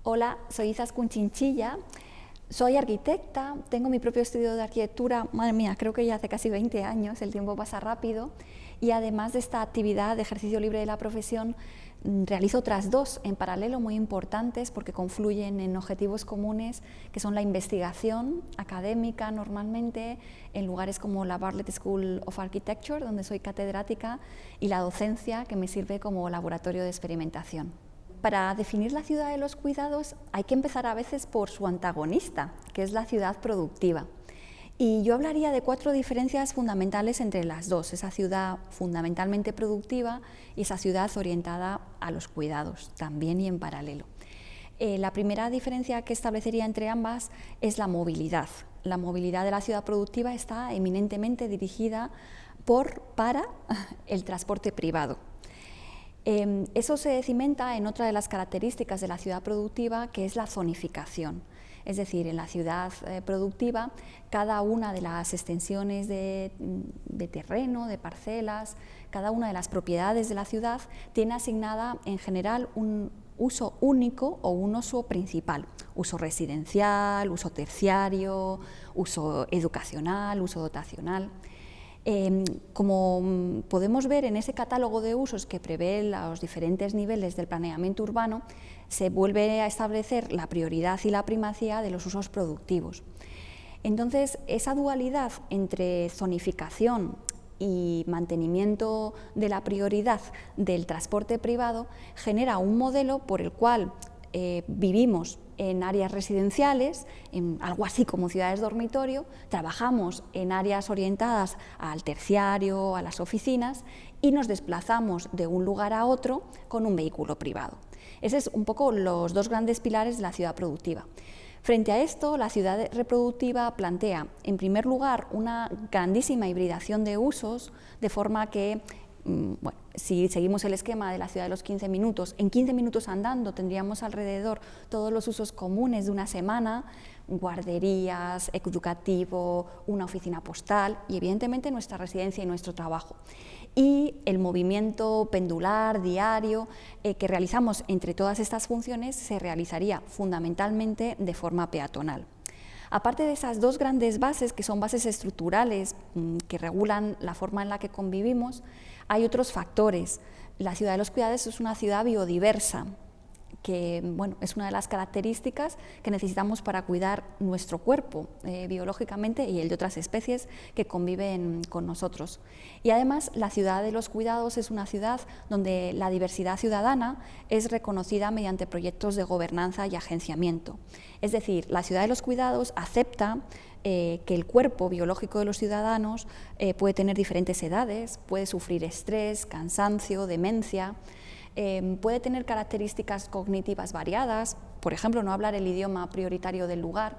Hola, soy Izaskun Chinchilla, soy arquitecta, tengo mi propio estudio de arquitectura, madre mía, creo que ya hace casi 20 años, el tiempo pasa rápido, y además de esta actividad de ejercicio libre de la profesión, realizo otras dos en paralelo muy importantes porque confluyen en objetivos comunes que son la investigación académica normalmente en lugares como la Bartlett School of Architecture, donde soy catedrática, y la docencia, que me sirve como laboratorio de experimentación. Para definir la ciudad de los cuidados hay que empezar a veces por su antagonista, que es la ciudad productiva. Y yo hablaría de 4 diferencias fundamentales entre las dos, esa ciudad fundamentalmente productiva y esa ciudad orientada a los cuidados, también y en paralelo. La primera diferencia que establecería entre ambas es la movilidad. La movilidad de la ciudad productiva está eminentemente dirigida para el transporte privado. Eso se cimenta en otra de las características de la ciudad productiva, que es la zonificación. Es decir, en la ciudad productiva, cada una de las extensiones de terreno, de parcelas, cada una de las propiedades de la ciudad tiene asignada en general un uso único o un uso principal, uso residencial, uso terciario, uso educacional, uso dotacional. Como podemos ver en ese catálogo de usos que prevé los diferentes niveles del planeamiento urbano, se vuelve a establecer la prioridad y la primacía de los usos productivos. Entonces, esa dualidad entre zonificación y mantenimiento de la prioridad del transporte privado genera un modelo por el cual vivimos en áreas residenciales, en algo así como ciudades dormitorio, trabajamos en áreas orientadas al terciario, a las oficinas, y nos desplazamos de un lugar a otro con un vehículo privado. Esos son un poco los dos grandes pilares de la ciudad productiva. Frente a esto, la ciudad reproductiva plantea, en primer lugar, una grandísima hibridación de usos, de forma que bueno, si seguimos el esquema de la ciudad de los 15 minutos, en 15 minutos andando tendríamos alrededor todos los usos comunes de una semana, guarderías, educativo, una oficina postal y evidentemente nuestra residencia y nuestro trabajo. Y el movimiento pendular, diario, que realizamos entre todas estas funciones se realizaría fundamentalmente de forma peatonal. Aparte de esas dos grandes bases, que son bases estructurales que regulan la forma en la que convivimos, hay otros factores. La ciudad de los cuidados es una ciudad biodiversa, que es una de las características que necesitamos para cuidar nuestro cuerpo biológicamente y el de otras especies que conviven con nosotros. Y además, la ciudad de los cuidados es una ciudad donde la diversidad ciudadana es reconocida mediante proyectos de gobernanza y agenciamiento. Es decir, la ciudad de los cuidados acepta que el cuerpo biológico de los ciudadanos puede tener diferentes edades, puede sufrir estrés, cansancio, demencia, puede tener características cognitivas variadas, por ejemplo, no hablar el idioma prioritario del lugar,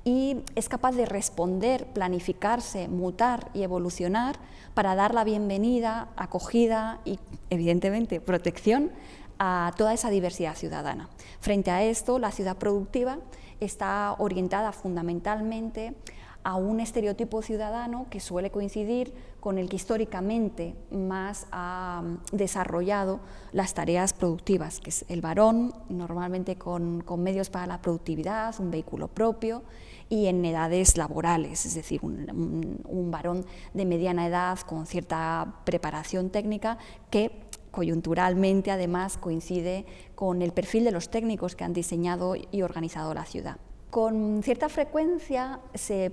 y es capaz de responder, planificarse, mutar y evolucionar para dar la bienvenida, acogida y, evidentemente, protección a toda esa diversidad ciudadana. Frente a esto, la ciudad productiva está orientada fundamentalmente a un estereotipo ciudadano que suele coincidir con el que históricamente más ha desarrollado las tareas productivas, que es el varón, normalmente con medios para la productividad, un vehículo propio, y en edades laborales, es decir, un varón de mediana edad con cierta preparación técnica que coyunturalmente además coincide con el perfil de los técnicos que han diseñado y organizado la ciudad. Con cierta frecuencia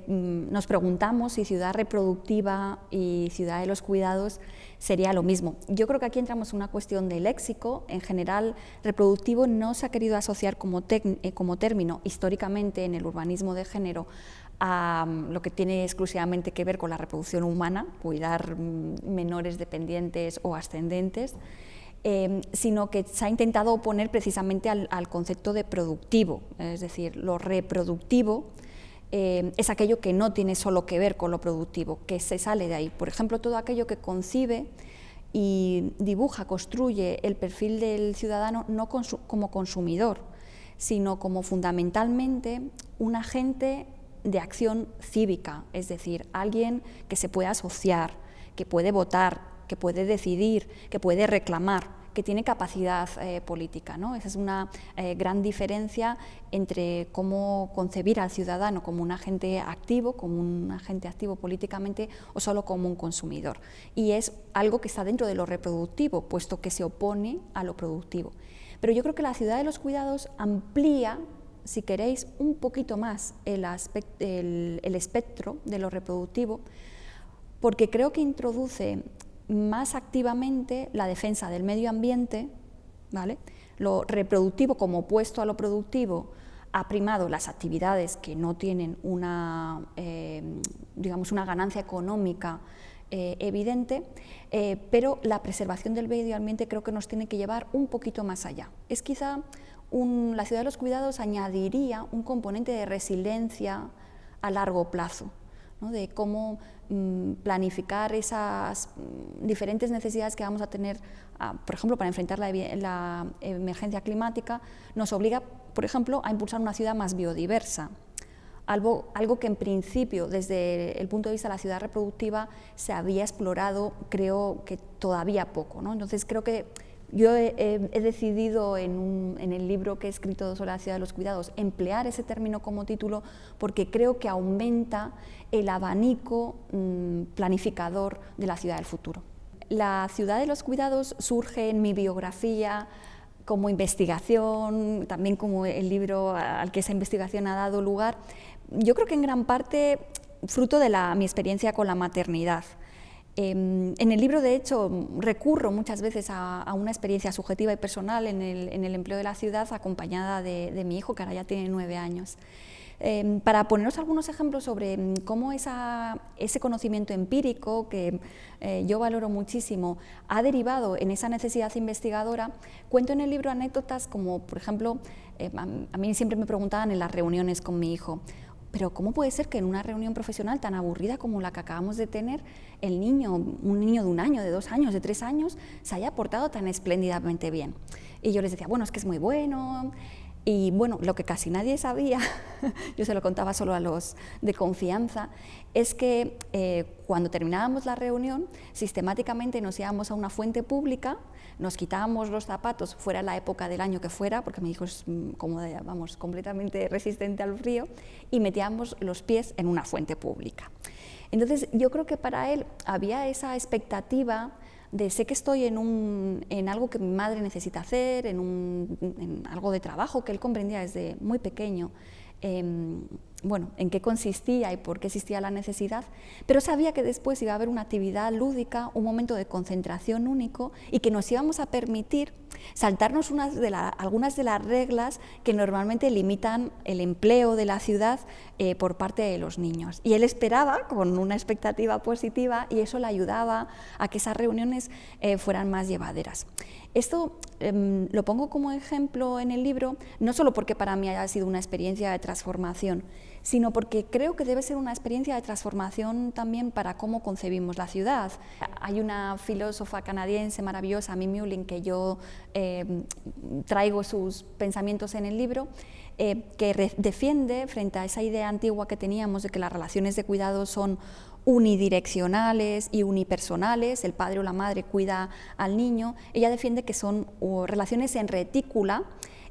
nos preguntamos si ciudad reproductiva y ciudad de los cuidados sería lo mismo. Yo creo que aquí entramos en una cuestión de léxico. En general, reproductivo no se ha querido asociar como término históricamente en el urbanismo de género a lo que tiene exclusivamente que ver con la reproducción humana, cuidar menores dependientes o ascendentes, sino que se ha intentado oponer precisamente al concepto de productivo, es decir, lo reproductivo es aquello que no tiene solo que ver con lo productivo, que se sale de ahí. Por ejemplo, todo aquello que concibe y dibuja, construye el perfil del ciudadano no como consumidor, sino como fundamentalmente un agente de acción cívica, es decir, alguien que se puede asociar, que puede votar, que puede decidir, que puede reclamar, que tiene capacidad política, ¿no? Esa es una gran diferencia entre cómo concebir al ciudadano como un agente activo políticamente o solo como un consumidor. Y es algo que está dentro de lo reproductivo, puesto que se opone a lo productivo. Pero yo creo que la ciudad de los cuidados amplía, si queréis, un poquito más el espectro de lo reproductivo, porque creo que introduce más activamente la defensa del medio ambiente, ¿vale? Lo reproductivo como opuesto a lo productivo ha primado las actividades que no tienen una ganancia económica evidente, pero la preservación del medio ambiente creo que nos tiene que llevar un poquito más allá. Es quizá la ciudad de los cuidados añadiría un componente de resiliencia a largo plazo, ¿no? De cómo planificar esas diferentes necesidades que vamos a tener, por ejemplo, para enfrentar la emergencia climática, nos obliga, por ejemplo, a impulsar una ciudad más biodiversa. Algo que en principio, desde el punto de vista de la ciudad reproductiva, se había explorado, creo que todavía poco, ¿no? Entonces creo que yo he decidido en el libro que he escrito sobre la ciudad de los cuidados emplear ese término como título porque creo que aumenta el abanico planificador de la ciudad del futuro. La ciudad de los cuidados surge en mi biografía como investigación, también como el libro al que esa investigación ha dado lugar, yo creo que en gran parte fruto de mi experiencia con la maternidad. En el libro, de hecho, recurro muchas veces a una experiencia subjetiva y personal en el empleo de la ciudad, acompañada de mi hijo, que ahora ya tiene 9 años. Para poneros algunos ejemplos sobre cómo ese conocimiento empírico, que yo valoro muchísimo, ha derivado en esa necesidad investigadora, cuento en el libro anécdotas como, por ejemplo, a mí siempre me preguntaban en las reuniones con mi hijo, pero ¿cómo puede ser que en una reunión profesional tan aburrida como la que acabamos de tener, un niño de 1 año, de 2 años, de 3 años, se haya portado tan espléndidamente bien? Y yo les decía, bueno, es que es muy bueno. Y bueno, lo que casi nadie sabía, yo se lo contaba solo a los de confianza, es que cuando terminábamos la reunión, sistemáticamente nos íbamos a una fuente pública, nos quitábamos los zapatos, fuera la época del año que fuera, porque mi hijo es completamente resistente al frío, y metíamos los pies en una fuente pública. Entonces, yo creo que para él había esa expectativa de sé que estoy en algo que mi madre necesita hacer, en algo de trabajo que él comprendía desde muy pequeño, en qué consistía y por qué existía la necesidad, pero sabía que después iba a haber una actividad lúdica, un momento de concentración único y que nos íbamos a permitir saltarnos algunas de las reglas que normalmente limitan el empleo de la ciudad por parte de los niños. Y él esperaba con una expectativa positiva y eso le ayudaba a que esas reuniones fueran más llevaderas. Esto lo pongo como ejemplo en el libro, no solo porque para mí haya sido una experiencia de transformación, sino porque creo que debe ser una experiencia de transformación también para cómo concebimos la ciudad. Hay una filósofa canadiense maravillosa, Mimi Mullin, que yo traigo sus pensamientos en el libro, que defiende frente a esa idea antigua que teníamos de que las relaciones de cuidado son unidireccionales y unipersonales, el padre o la madre cuida al niño. Ella defiende que son relaciones en retícula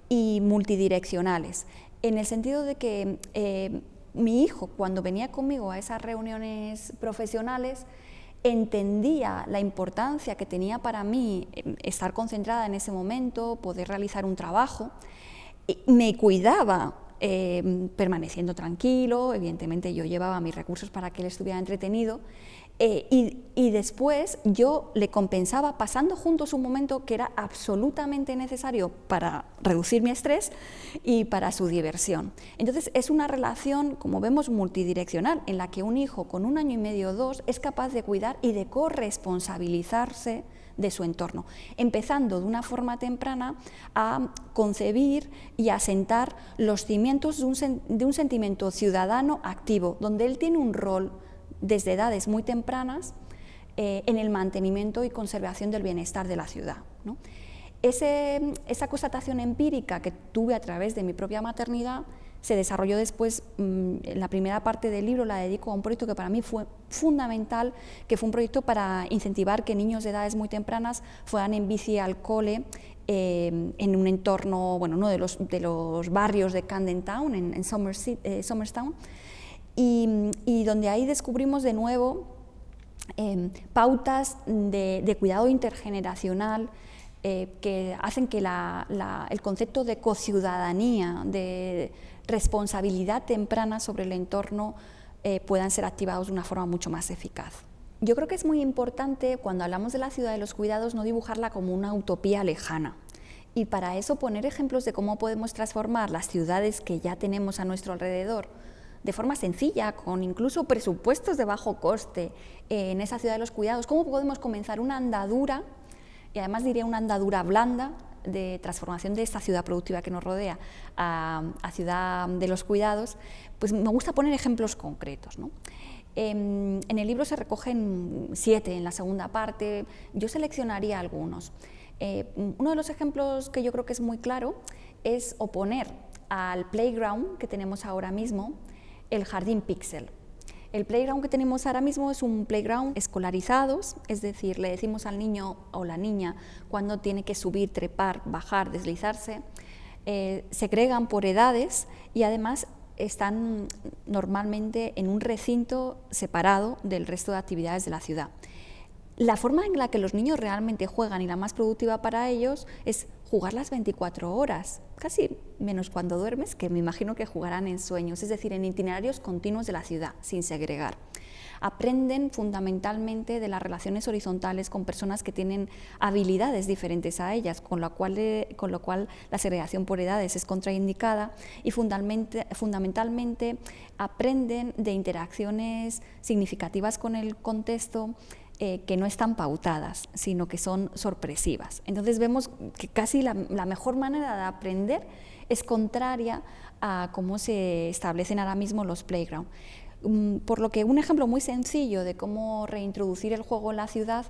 y multidireccionales, en el sentido de que mi hijo, cuando venía conmigo a esas reuniones profesionales, entendía la importancia que tenía para mí estar concentrada en ese momento, poder realizar un trabajo, me cuidaba permaneciendo tranquilo, evidentemente yo llevaba mis recursos para que él estuviera entretenido, y después yo le compensaba pasando juntos un momento que era absolutamente necesario para reducir mi estrés y para su diversión. Entonces es una relación, como vemos, multidireccional, en la que un hijo con 1 año y medio o 2 es capaz de cuidar y de corresponsabilizarse de su entorno, empezando de una forma temprana a concebir y a sentar los cimientos de un sentimiento ciudadano activo, donde él tiene un rol desde edades muy tempranas en el mantenimiento y conservación del bienestar de la ciudad, ¿no? Esa constatación empírica que tuve a través de mi propia maternidad se desarrolló después, la primera parte del libro la dedico a un proyecto que para mí fue fundamental, que fue un proyecto para incentivar que niños de edades muy tempranas fueran en bici al cole en un entorno, bueno, uno de los barrios de Camden Town, en Somerstown, y donde ahí descubrimos de nuevo pautas de cuidado intergeneracional que hacen que el concepto de cociudadanía, de responsabilidad temprana sobre el entorno, puedan ser activados de una forma mucho más eficaz. Yo creo que es muy importante, cuando hablamos de la ciudad de los cuidados, no dibujarla como una utopía lejana. Y para eso poner ejemplos de cómo podemos transformar las ciudades que ya tenemos a nuestro alrededor de forma sencilla, con incluso presupuestos de bajo coste, en esa ciudad de los cuidados, cómo podemos comenzar una andadura, y además diría una andadura blanda, de transformación de esta ciudad productiva que nos rodea a ciudad de los cuidados. Pues me gusta poner ejemplos concretos, ¿no? En el libro se recogen 7 en la segunda parte, yo seleccionaría algunos. Uno de los ejemplos que yo creo que es muy claro es oponer al playground que tenemos ahora mismo el jardín píxel. El playground que tenemos ahora mismo es un playground escolarizados, es decir, le decimos al niño o la niña cuando tiene que subir, trepar, bajar, deslizarse, segregan por edades y además están normalmente en un recinto separado del resto de actividades de la ciudad. La forma en la que los niños realmente juegan y la más productiva para ellos es jugar las 24 horas, casi menos cuando duermes, que me imagino que jugarán en sueños, es decir, en itinerarios continuos de la ciudad, sin segregar. Aprenden fundamentalmente de las relaciones horizontales con personas que tienen habilidades diferentes a ellas, con lo cual la segregación por edades es contraindicada, y fundamentalmente aprenden de interacciones significativas con el contexto, que no están pautadas, sino que son sorpresivas. Entonces vemos que casi la mejor manera de aprender es contraria a cómo se establecen ahora mismo los playgrounds. Por lo que un ejemplo muy sencillo de cómo reintroducir el juego en la ciudad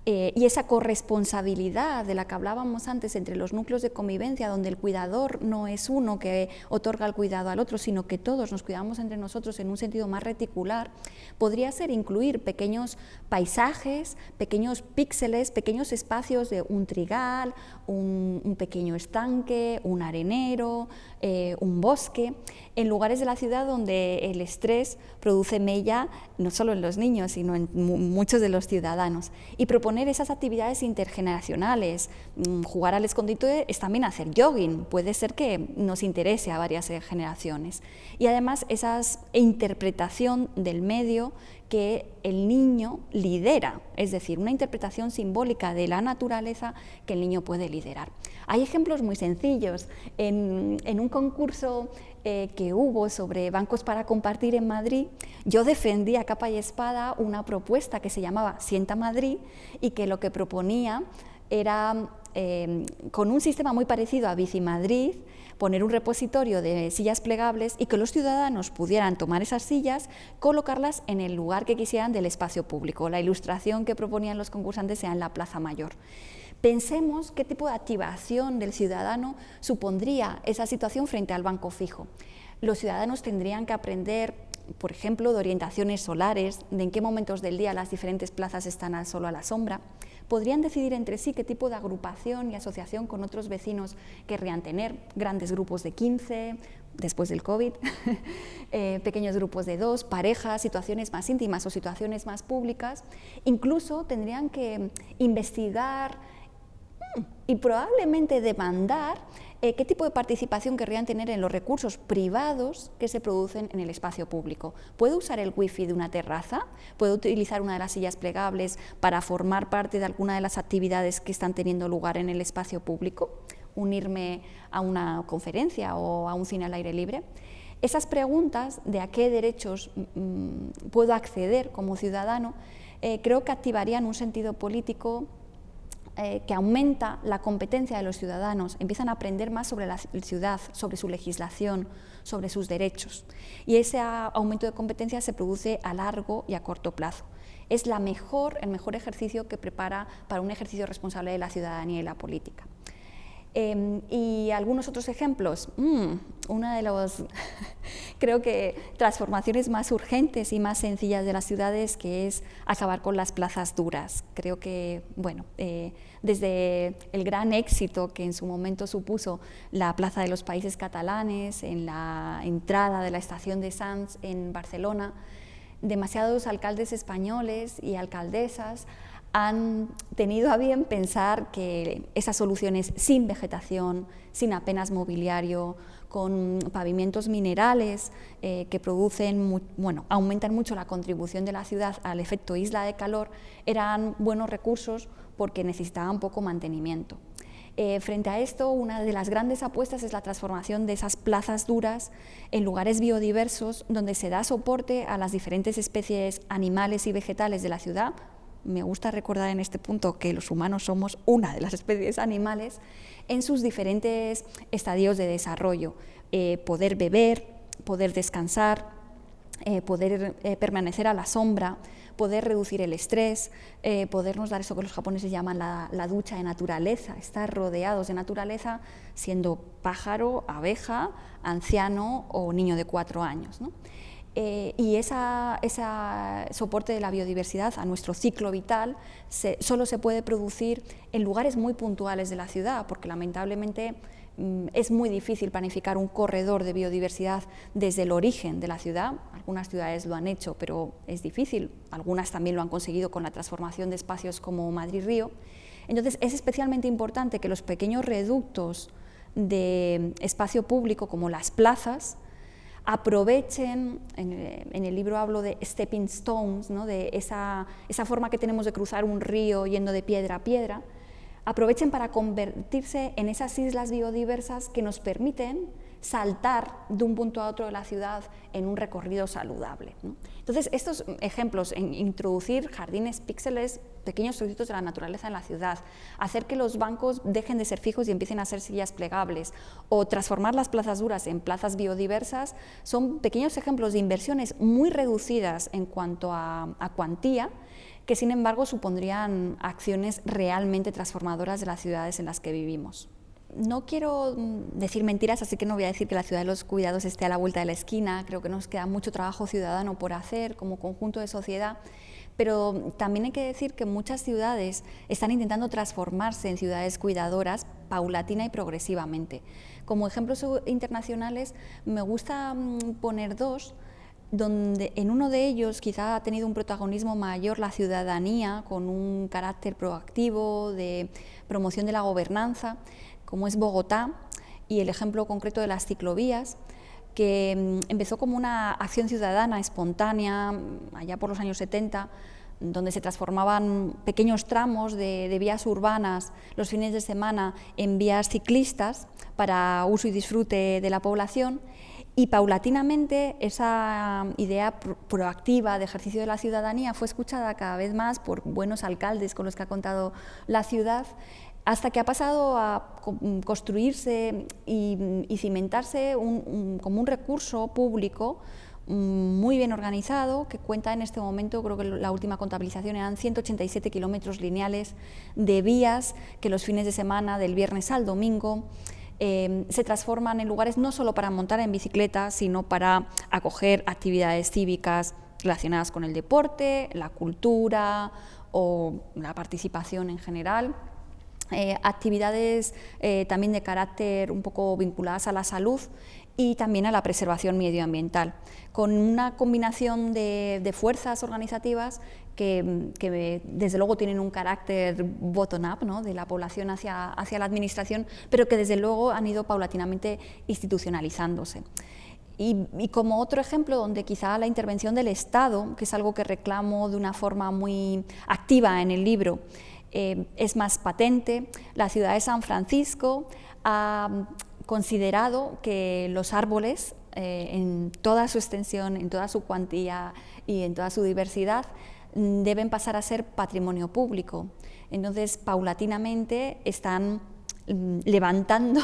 y esa corresponsabilidad de la que hablábamos antes entre los núcleos de convivencia, donde el cuidador no es uno que otorga el cuidado al otro, sino que todos nos cuidamos entre nosotros en un sentido más reticular, podría ser incluir pequeños paisajes, pequeños píxeles, pequeños espacios de un trigal, un pequeño estanque, un arenero, un bosque, en lugares de la ciudad donde el estrés produce mella no solo en los niños, sino en muchos de los ciudadanos. Y proponer esas actividades intergeneracionales, jugar al escondite es también hacer jogging, puede ser que nos interese a varias generaciones. Y además esa interpretación del medio que el niño lidera, es decir, una interpretación simbólica de la naturaleza que el niño puede liderar. Hay ejemplos muy sencillos. En un concurso que hubo sobre bancos para compartir en Madrid, yo defendí a capa y espada una propuesta que se llamaba Sienta Madrid y que lo que proponía era, con un sistema muy parecido a Bici Madrid, poner un repositorio de sillas plegables y que los ciudadanos pudieran tomar esas sillas, colocarlas en el lugar que quisieran del espacio público. La ilustración que proponían los concursantes era en la Plaza Mayor. Pensemos qué tipo de activación del ciudadano supondría esa situación frente al banco fijo. Los ciudadanos tendrían que aprender, por ejemplo, de orientaciones solares, de en qué momentos del día las diferentes plazas están al sol o a la sombra. Podrían decidir entre sí qué tipo de agrupación y asociación con otros vecinos querrían tener, grandes grupos de 15, después del COVID, pequeños grupos de 2, parejas, situaciones más íntimas o situaciones más públicas. Incluso tendrían que investigar y probablemente demandar qué tipo de participación querrían tener en los recursos privados que se producen en el espacio público. ¿Puedo usar el wifi de una terraza? ¿Puedo utilizar una de las sillas plegables para formar parte de alguna de las actividades que están teniendo lugar en el espacio público? ¿Unirme a una conferencia o a un cine al aire libre? Esas preguntas de a qué derechos puedo acceder como ciudadano, creo que activarían un sentido político que aumenta la competencia de los ciudadanos, empiezan a aprender más sobre la ciudad, sobre su legislación, sobre sus derechos. Y ese aumento de competencia se produce a largo y a corto plazo. Es el mejor ejercicio que prepara para un ejercicio responsable de la ciudadanía y la política. Y algunos otros ejemplos, una de las creo que transformaciones más urgentes y más sencillas de las ciudades, que es acabar con las plazas duras. Creo que, bueno, desde el gran éxito que en su momento supuso la Plaza de los Países Catalanes, en la entrada de la estación de Sants en Barcelona, demasiados alcaldes españoles y alcaldesas han tenido a bien pensar que esas soluciones sin vegetación, sin apenas mobiliario, con pavimentos minerales que aumentan mucho la contribución de la ciudad al efecto isla de calor, eran buenos recursos porque necesitaban poco mantenimiento. Frente a esto, una de las grandes apuestas es la transformación de esas plazas duras en lugares biodiversos donde se da soporte a las diferentes especies animales y vegetales de la ciudad. Me gusta recordar en este punto que los humanos somos una de las especies animales en sus diferentes estadios de desarrollo. Poder beber, poder descansar, poder permanecer a la sombra, poder reducir el estrés, podernos dar eso que los japoneses llaman la ducha de naturaleza, estar rodeados de naturaleza siendo pájaro, abeja, anciano o niño de 4 años, ¿no? Y ese soporte de la biodiversidad a nuestro ciclo vital solo se puede producir en lugares muy puntuales de la ciudad, porque lamentablemente es muy difícil planificar un corredor de biodiversidad desde el origen de la ciudad. Algunas ciudades lo han hecho, pero es difícil. Algunas también lo han conseguido con la transformación de espacios como Madrid-Río. Entonces, es especialmente importante que los pequeños reductos de espacio público, como las plazas, aprovechen, en el libro hablo de stepping stones, ¿no?, de esa forma que tenemos de cruzar un río yendo de piedra a piedra, aprovechen para convertirse en esas islas biodiversas que nos permiten saltar de un punto a otro de la ciudad en un recorrido saludable, ¿no? Entonces, estos ejemplos en introducir jardines píxeles, pequeños trocitos de la naturaleza en la ciudad, hacer que los bancos dejen de ser fijos y empiecen a ser sillas plegables, o transformar las plazas duras en plazas biodiversas, son pequeños ejemplos de inversiones muy reducidas en cuanto a cuantía, que sin embargo supondrían acciones realmente transformadoras de las ciudades en las que vivimos. No quiero decir mentiras, así que no voy a decir que la ciudad de los cuidados esté a la vuelta de la esquina. Creo que nos queda mucho trabajo ciudadano por hacer como conjunto de sociedad, pero también hay que decir que muchas ciudades están intentando transformarse en ciudades cuidadoras paulatina y progresivamente. Como ejemplos internacionales me gusta poner dos, donde en uno de ellos quizá ha tenido un protagonismo mayor la ciudadanía, con un carácter proactivo de promoción de la gobernanza, como es Bogotá, y el ejemplo concreto de las ciclovías, que empezó como una acción ciudadana espontánea allá por los años 70, donde se transformaban pequeños tramos de vías urbanas los fines de semana en vías ciclistas para uso y disfrute de la población. Y paulatinamente esa idea proactiva de ejercicio de la ciudadanía fue escuchada cada vez más por buenos alcaldes con los que ha contado la ciudad, hasta que ha pasado a construirse y cimentarse como un recurso público muy bien organizado, que cuenta en este momento, creo que la última contabilización eran 187 kilómetros lineales de vías que los fines de semana, del viernes al domingo, se transforman en lugares no solo para montar en bicicleta, sino para acoger actividades cívicas relacionadas con el deporte, la cultura o la participación en general. Actividades también de carácter un poco vinculadas a la salud y también a la preservación medioambiental, con una combinación de fuerzas organizativas que desde luego tienen un carácter bottom-up, ¿no?, de la población hacia la administración, pero que desde luego han ido paulatinamente institucionalizándose. Y como otro ejemplo donde quizá la intervención del Estado, que es algo que reclamo de una forma muy activa en el libro, es más patente, la ciudad de San Francisco ha considerado que los árboles, en toda su extensión, en toda su cuantía y en toda su diversidad, deben pasar a ser patrimonio público. Entonces, paulatinamente están levantando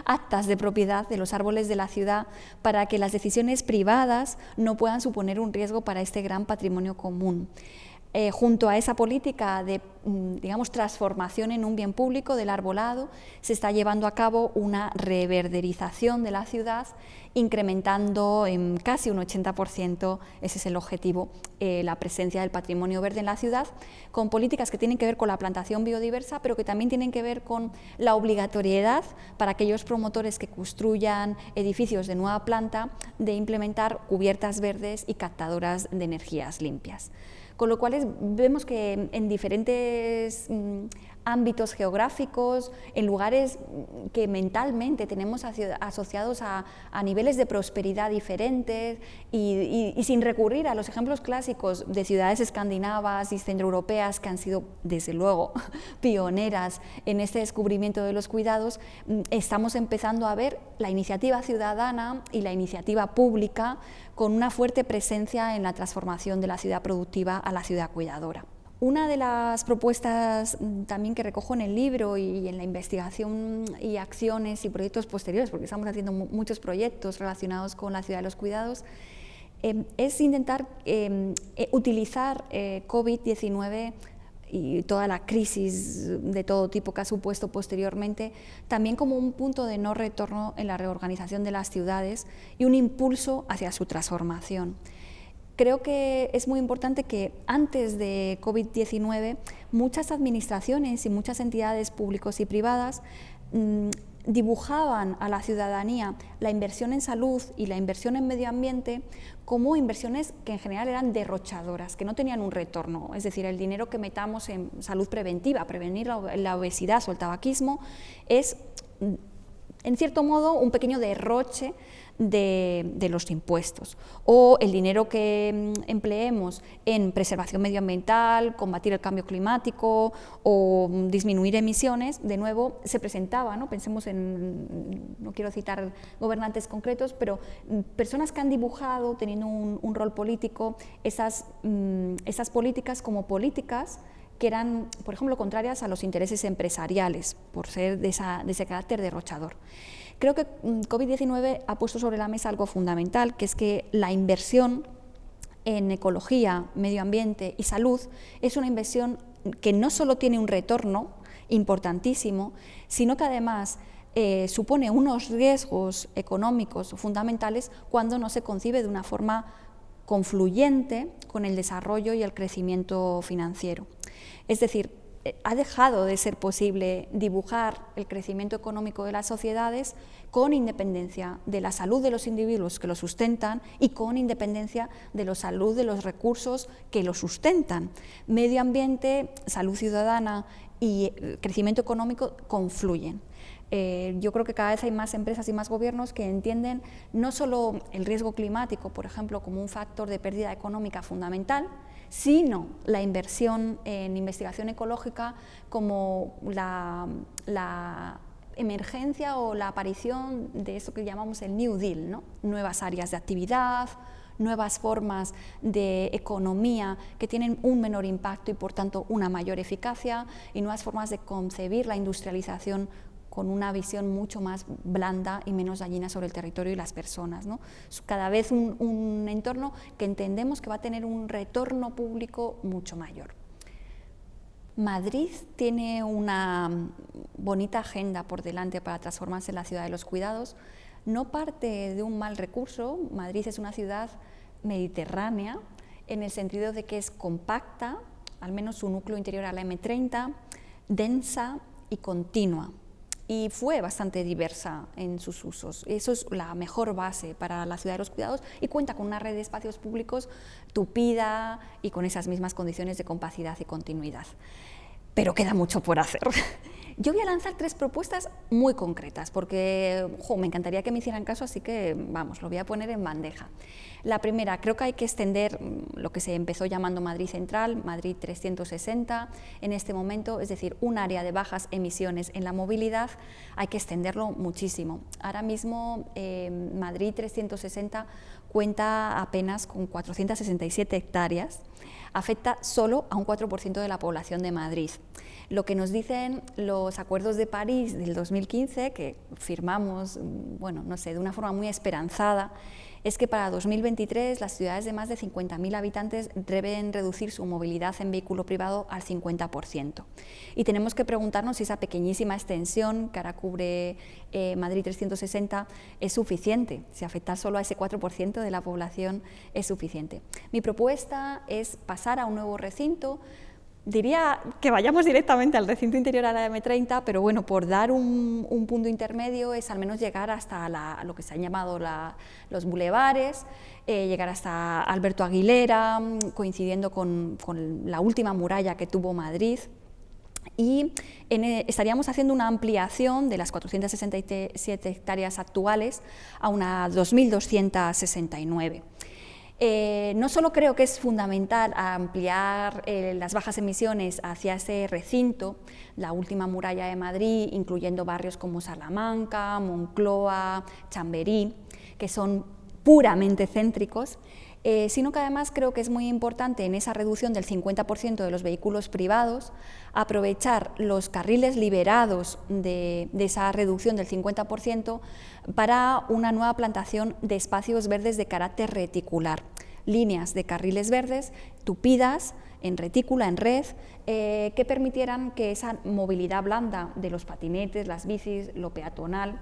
actas de propiedad de los árboles de la ciudad para que las decisiones privadas no puedan suponer un riesgo para este gran patrimonio común. Junto a esa política de, digamos, transformación en un bien público del arbolado, se está llevando a cabo una reverderización de la ciudad, incrementando en casi un 80%, ese es el objetivo, la presencia del patrimonio verde en la ciudad, con políticas que tienen que ver con la plantación biodiversa, pero que también tienen que ver con la obligatoriedad para aquellos promotores que construyan edificios de nueva planta de implementar cubiertas verdes y captadoras de energías limpias. Con lo cual vemos que en diferentes ámbitos geográficos, en lugares que mentalmente tenemos asociados a niveles de prosperidad diferentes y sin recurrir a los ejemplos clásicos de ciudades escandinavas y centroeuropeas que han sido, desde luego, pioneras en este descubrimiento de los cuidados, estamos empezando a ver la iniciativa ciudadana y la iniciativa pública con una fuerte presencia en la transformación de la ciudad productiva a la ciudad cuidadora. Una de las propuestas también que recojo en el libro y en la investigación y acciones y proyectos posteriores, porque estamos haciendo muchos proyectos relacionados con la ciudad de los cuidados, es intentar utilizar COVID-19 y toda la crisis de todo tipo que ha supuesto posteriormente, también como un punto de no retorno en la reorganización de las ciudades y un impulso hacia su transformación. Creo que es muy importante que antes de COVID-19 muchas administraciones y muchas entidades públicas y privadas dibujaban a la ciudadanía la inversión en salud y la inversión en medio ambiente como inversiones que en general eran derrochadoras, que no tenían un retorno, es decir, el dinero que metamos en salud preventiva, prevenir la obesidad o el tabaquismo, es en cierto modo un pequeño derroche de los impuestos, o el dinero que empleemos en preservación medioambiental, combatir el cambio climático o disminuir emisiones, de nuevo se presentaba, ¿no? Pensemos en, no quiero citar gobernantes concretos, pero personas que han dibujado, teniendo un rol político, esas políticas como políticas que eran, por ejemplo, contrarias a los intereses empresariales, por ser de ese carácter derrochador. Creo que COVID-19 ha puesto sobre la mesa algo fundamental, que es que la inversión en ecología, medio ambiente y salud es una inversión que no solo tiene un retorno importantísimo, sino que además supone unos riesgos económicos fundamentales cuando no se concibe de una forma confluyente con el desarrollo y el crecimiento financiero. Es decir, ha dejado de ser posible dibujar el crecimiento económico de las sociedades con independencia de la salud de los individuos que lo sustentan y con independencia de la salud de los recursos que lo sustentan. Medio ambiente, salud ciudadana y crecimiento económico confluyen. Yo creo que cada vez hay más empresas y más gobiernos que entienden no solo el riesgo climático, por ejemplo, como un factor de pérdida económica fundamental, sino la inversión en investigación ecológica como la emergencia o la aparición de eso que llamamos el New Deal, ¿no? Nuevas áreas de actividad, nuevas formas de economía que tienen un menor impacto y por tanto una mayor eficacia, y nuevas formas de concebir la industrialización con una visión mucho más blanda y menos dañina sobre el territorio y las personas, ¿no? Cada vez un entorno que entendemos que va a tener un retorno público mucho mayor. Madrid tiene una bonita agenda por delante para transformarse en la ciudad de los cuidados. No parte de un mal recurso. Madrid es una ciudad mediterránea en el sentido de que es compacta, al menos su núcleo interior a la M30, densa y continua. Y fue bastante diversa en sus usos. Eso es la mejor base para la ciudad de los cuidados y cuenta con una red de espacios públicos tupida y con esas mismas condiciones de compacidad y continuidad. Pero queda mucho por hacer. Yo voy a lanzar 3 propuestas muy concretas porque me encantaría que me hicieran caso, así que vamos, lo voy a poner en bandeja. La primera, creo que hay que extender lo que se empezó llamando Madrid Central, Madrid 360 en este momento, es decir, un área de bajas emisiones en la movilidad, hay que extenderlo muchísimo. Ahora mismo Madrid 360 cuenta apenas con 467 hectáreas, afecta solo a un 4% de la población de Madrid. Lo que nos dicen los acuerdos de París del 2015, que firmamos, bueno, no sé, de una forma muy esperanzada, es que para 2023 las ciudades de más de 50.000 habitantes deben reducir su movilidad en vehículo privado al 50%. Y tenemos que preguntarnos si esa pequeñísima extensión que ahora cubre Madrid 360 es suficiente, si afectar solo a ese 4% de la población es suficiente. Mi propuesta es pasar a un nuevo recinto. Diría que vayamos directamente al recinto interior a la M30, pero bueno, por dar un punto intermedio es al menos llegar hasta lo que se han llamado los bulevares, llegar hasta Alberto Aguilera, coincidiendo con la última muralla que tuvo Madrid, y estaríamos haciendo una ampliación de las 467 hectáreas actuales a unas 2.269. No solo creo que es fundamental ampliar las bajas emisiones hacia ese recinto, la última muralla de Madrid, incluyendo barrios como Salamanca, Moncloa, Chamberí, que son puramente céntricos, sino que además creo que es muy importante en esa reducción del 50% de los vehículos privados aprovechar los carriles liberados de esa reducción del 50% para una nueva plantación de espacios verdes de carácter reticular, líneas de carriles verdes tupidas en retícula, en red, que permitieran que esa movilidad blanda de los patinetes, las bicis, lo peatonal,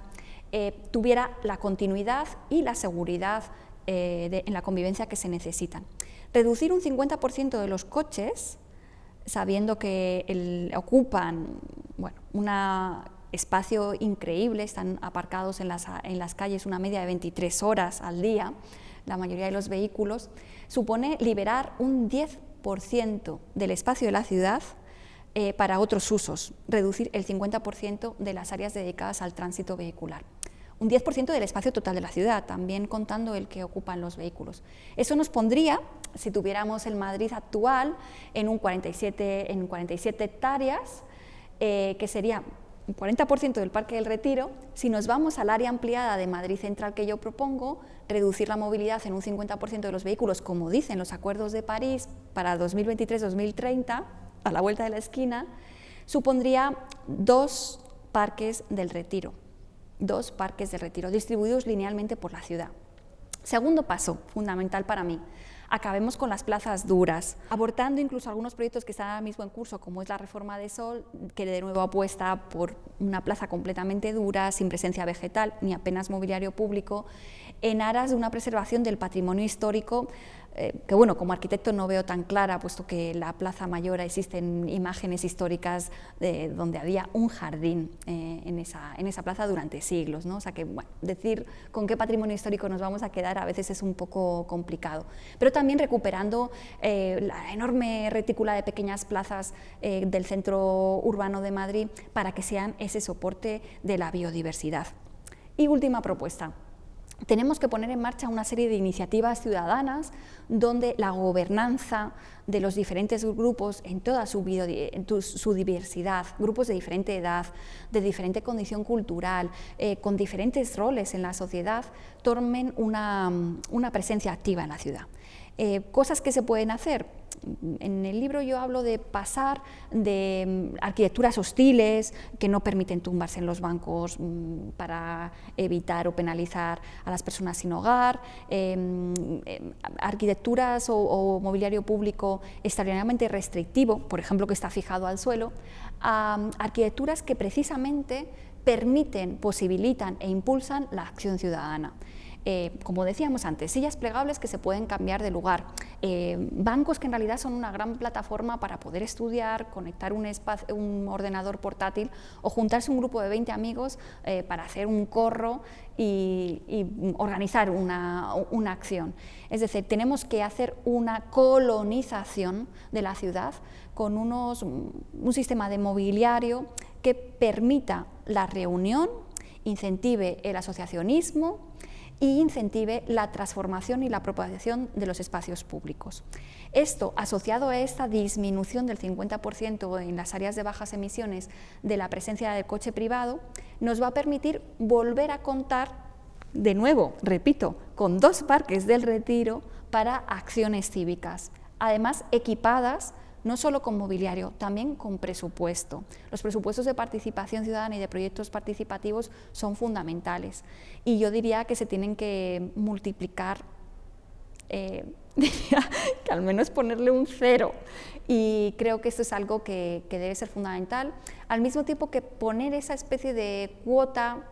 tuviera la continuidad y la seguridad en la convivencia que se necesitan. Reducir un 50% de los coches, sabiendo que ocupan un espacio increíble, están aparcados en las calles una media de 23 horas al día, la mayoría de los vehículos, supone liberar un 10% del espacio de la ciudad para otros usos, reducir el 50% de las áreas dedicadas al tránsito vehicular. Un 10% del espacio total de la ciudad, también contando el que ocupan los vehículos. Eso nos pondría, si tuviéramos el Madrid actual, en 47 hectáreas, que sería un 40% del Parque del Retiro. Si nos vamos al área ampliada de Madrid Central que yo propongo, reducir la movilidad en un 50% de los vehículos, como dicen los acuerdos de París, para 2023-2030, a la vuelta de la esquina, supondría 2 parques del Retiro. 2 parques de retiro distribuidos linealmente por la ciudad. Segundo paso, fundamental para mí, acabemos con las plazas duras, abortando incluso algunos proyectos que están ahora mismo en curso, como es la reforma de Sol, que de nuevo apuesta por una plaza completamente dura, sin presencia vegetal ni apenas mobiliario público, en aras de una preservación del patrimonio histórico, que bueno, como arquitecto no veo tan clara, puesto que la Plaza Mayor existen imágenes históricas donde había un jardín en esa plaza durante siglos, ¿no? O sea que, bueno, decir con qué patrimonio histórico nos vamos a quedar a veces es un poco complicado. Pero también recuperando la enorme retícula de pequeñas plazas del centro urbano de Madrid para que sean ese soporte de la biodiversidad. Y última propuesta. Tenemos que poner en marcha una serie de iniciativas ciudadanas donde la gobernanza de los diferentes grupos en toda su diversidad, grupos de diferente edad, de diferente condición cultural, con diferentes roles en la sociedad, tomen una presencia activa en la ciudad. Cosas que se pueden hacer. En el libro yo hablo de pasar de arquitecturas hostiles que no permiten tumbarse en los bancos para evitar o penalizar a las personas sin hogar, arquitecturas o mobiliario público extraordinariamente restrictivo, por ejemplo que está fijado al suelo, a arquitecturas que precisamente permiten, posibilitan e impulsan la acción ciudadana. Como decíamos antes, sillas plegables que se pueden cambiar de lugar, bancos que en realidad son una gran plataforma para poder estudiar, conectar un ordenador portátil o juntarse un grupo de 20 amigos para hacer un corro y organizar una acción. Es decir, tenemos que hacer una colonización de la ciudad con un sistema de mobiliario que permita la reunión, incentive el asociacionismo y incentive la transformación y la propagación de los espacios públicos. Esto, asociado a esta disminución del 50% en las áreas de bajas emisiones de la presencia del coche privado, nos va a permitir volver a contar, de nuevo, repito, con 2 parques del Retiro para acciones cívicas, además equipadas no solo con mobiliario, también con presupuesto. Los presupuestos de participación ciudadana y de proyectos participativos son fundamentales y yo diría que se tienen que multiplicar, diría que al menos ponerle un 0, y creo que esto es algo que debe ser fundamental, al mismo tiempo que poner esa especie de cuota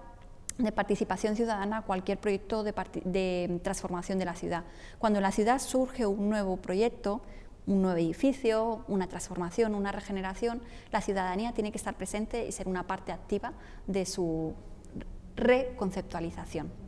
de participación ciudadana a cualquier proyecto de transformación de la ciudad. Cuando en la ciudad surge un nuevo proyecto, un nuevo edificio, una transformación, una regeneración, la ciudadanía tiene que estar presente y ser una parte activa de su reconceptualización.